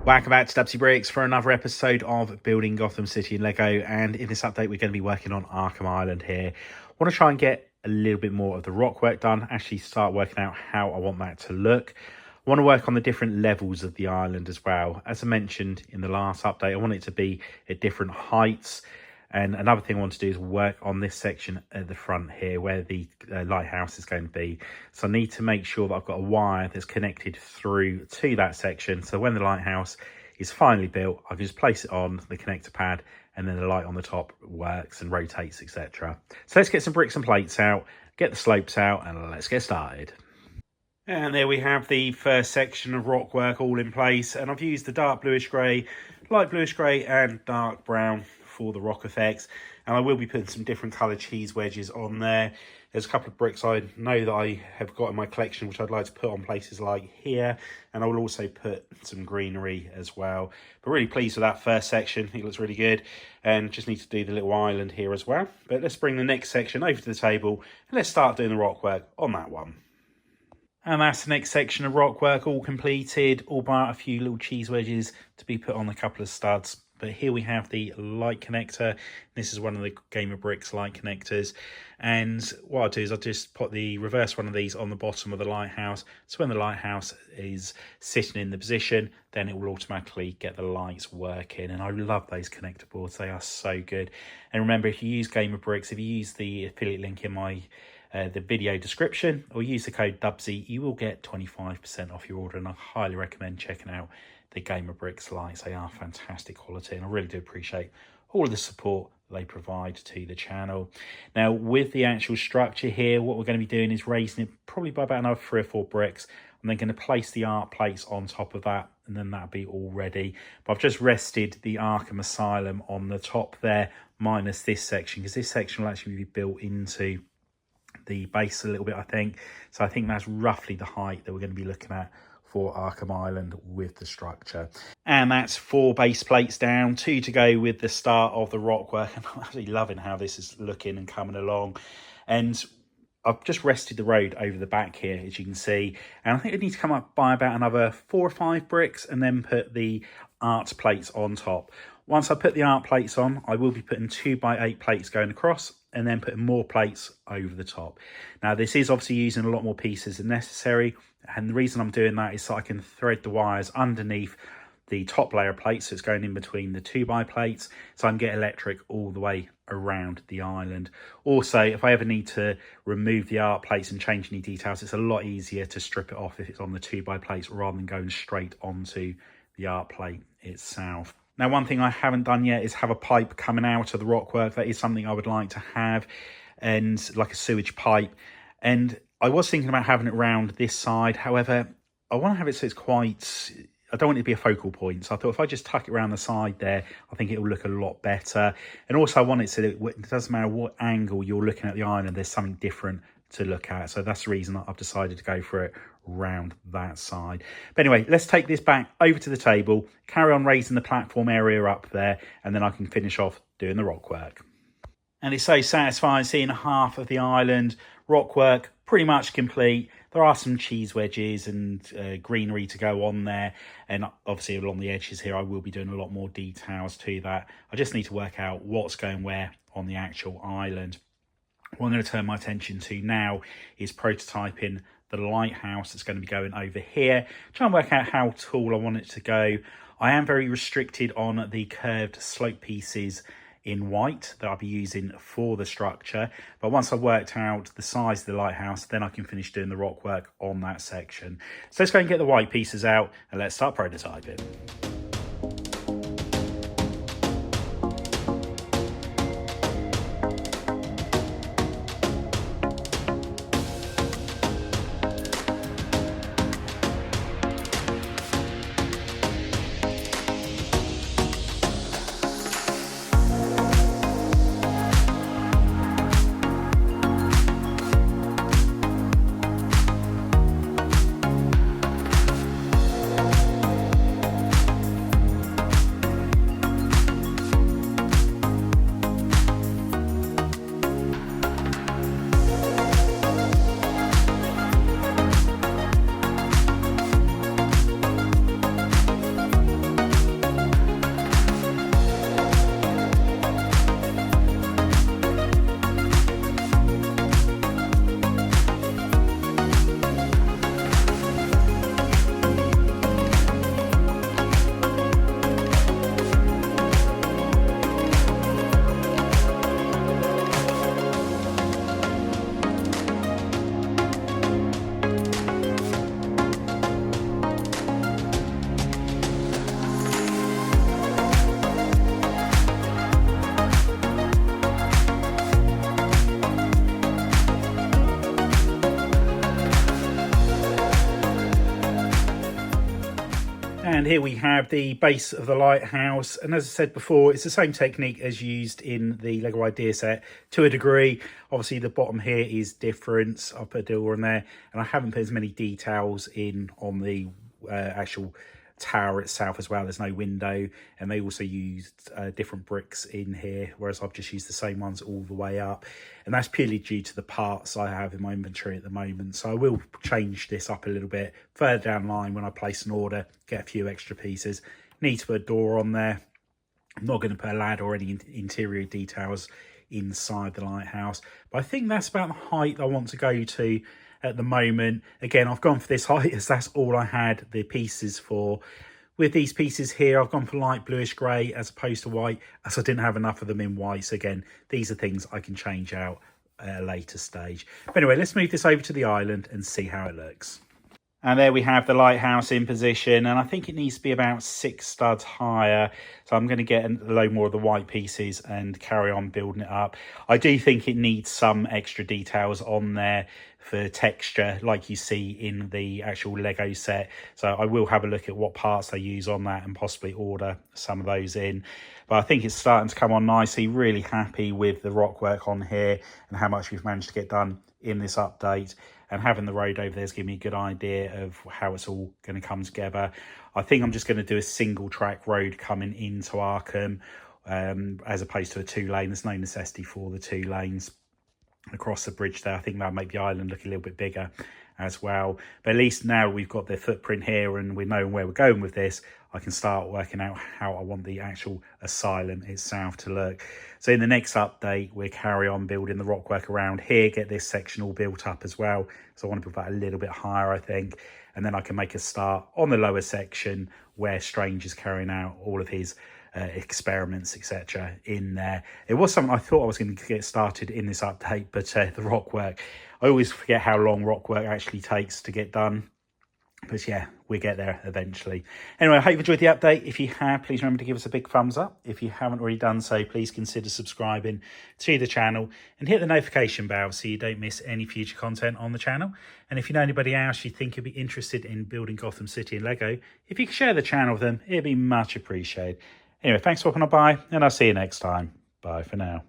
Welcome back to Dubbzi Bricks for another episode of Building Gotham City in Lego, and in this update we're going to be working on Arkham Island here. I want to try and get a little bit more of the Rockwork done, actually start working out how I want that to look. I want to work on the different levels of the island as well. As I mentioned in the last update, I want it to be at different heights. And another thing I want to do is work on this section at the front here where the lighthouse is going to be. So I need to make sure that I've got a wire that's connected through to that section. So when the lighthouse is finally built, I can just place it on the connector pad and then the light on the top works and rotates, etc. So let's get some bricks and plates out, get the slopes out, and let's get started. And there we have the first section of Rockwork all in place. And I've used the dark bluish grey, light bluish grey and dark brown for the rock effects, and I will be putting some different coloured cheese wedges on there. There's a couple of bricks I know that I have got in my collection which I'd like to put on places like here, and I will also put some greenery as well. But really pleased with that first section, it looks really good, and just need to do the little island here as well. But let's bring the next section over to the table and let's start doing the rockwork on that one. And that's the next section of Rockwork all completed, all bar a few little cheese wedges to be put on a couple of studs. But here we have the light connector. This is one of the Game of Bricks light connectors. And what I'll do is I'll just put the reverse one of these on the bottom of the lighthouse. So when the lighthouse is sitting in the position, then it will automatically get the lights working. And I love those connector boards. They are so good. And remember, if you use Game of Bricks, if you use the affiliate link in my the video description or use the code Dubbzi, you will get 25% off your order. And I highly recommend checking out the Game of Bricks lights. They are fantastic quality, and I really do appreciate all of the support they provide to the channel. Now, with the actual structure here, what we're going to be doing is raising it probably by about another 3 or 4 bricks. I'm then going to place the art plates on top of that, and then that'll be all ready. But I've just rested the Arkham Asylum on the top there, minus this section, because this section will actually be built into the base a little bit, I think. So I think that's roughly the height that we're going to be looking at for Arkham Island with the structure. And that's 4 base plates down, 2 to go with the start of the Rockwork. And I'm absolutely loving how this is looking and coming along. And I've just rested the road over the back here, as you can see. And I think I need to come up by about another 4 or 5 bricks and then put the art plates on top. Once I put the art plates on, I will be putting 2x8 plates going across and then putting more plates over the top. Now, this is obviously using a lot more pieces than necessary. And the reason I'm doing that is so I can thread the wires underneath the top layer of plates, so it's going in between the 2x plates, so I can get electric all the way around the island. Also, if I ever need to remove the art plates and change any details, it's a lot easier to strip it off if it's on the 2x plates rather than going straight onto the art plate itself. Now, one thing I haven't done yet is have a pipe coming out of the Rockwork. That is something I would like to have, and like a sewage pipe. And I was thinking about having it around this side. However, I want to have it so it's quite, I don't want it to be a focal point. So I thought if I just tuck it around the side there, I think it will look a lot better. And also I want it so that it doesn't matter what angle you're looking at the island, there's something different to look at. So that's the reason I've decided to go for it around that side. But anyway, let's take this back over to the table, carry on raising the platform area up there, and then I can finish off doing the Rockwork. And it's so satisfying seeing half of the island Rockwork pretty much complete. There are some cheese wedges and greenery to go on there, and obviously along the edges here I will be doing a lot more details to that. I just need to work out what's going where on the actual island. What I'm going to turn my attention to now is prototyping the lighthouse that's going to be going over here. Try and work out how tall I want it to go. I am very restricted on the curved slope pieces in white that I'll be using for the structure. But once I've worked out the size of the lighthouse, then I can finish doing the Rockwork on that section. So let's go and get the white pieces out and let's start prototyping. And here we have the base of the lighthouse. And as I said before, it's the same technique as used in the Lego idea set to a degree. Obviously, the bottom here is different. I'll put a door in there. And I haven't put as many details in on the actual tower itself as well. There's no window. And they also used different bricks in here, whereas I've just used the same ones all the way up. And that's purely due to the parts I have in my inventory at the moment. So I will change this up a little bit further down the line when I place an order, get a few extra pieces. Need to put a door on there. I'm not going to put a ladder or any interior details inside the lighthouse. But I think that's about the height I want to go to at the moment. Again, I've gone for this height as that's all I had the pieces for. With these pieces here, I've gone for light bluish grey as opposed to white, as I didn't have enough of them in white. So again, these are things I can change out at a later stage. But anyway, let's move this over to the island and see how it looks. And there we have the lighthouse in position, and I think it needs to be about 6 studs higher. So I'm going to get a load more of the white pieces and carry on building it up. I do think it needs some extra details on there for texture, like you see in the actual Lego set. So I will have a look at what parts they use on that and possibly order some of those in. But I think it's starting to come on nicely. Really happy with the Rockwork on here and how much we've managed to get done in this update. And having the road over there has given me a good idea of how it's all going to come together. I think I'm just going to do a single track road coming into Arkham as opposed to a 2-lane. There's no necessity for the 2 lanes across the bridge there. I think that'll make the island look a little bit bigger as well. But at least now we've got the footprint here and we know where we're going with this, I can start working out how I want the actual asylum itself to look. So in the next update, we'll carry on building the Rockwork around here, get this section all built up as well. So I want to build that a little bit higher, I think. And then I can make a start on the lower section where Strange is carrying out all of his experiments, etc. in there. It was something I thought I was going to get started in this update, but the Rockwork, I always forget how long Rockwork actually takes to get done. But yeah, we get there eventually. Anyway, I hope you enjoyed the update. If you have, please remember to give us a big thumbs up. If you haven't already done so, please consider subscribing to the channel and hit the notification bell so you don't miss any future content on the channel. And if you know anybody else you think would be interested in building Gotham City and Lego, if you could share the channel with them, it'd be much appreciated. Anyway, thanks for walking on by, and I'll see you next time. Bye for now.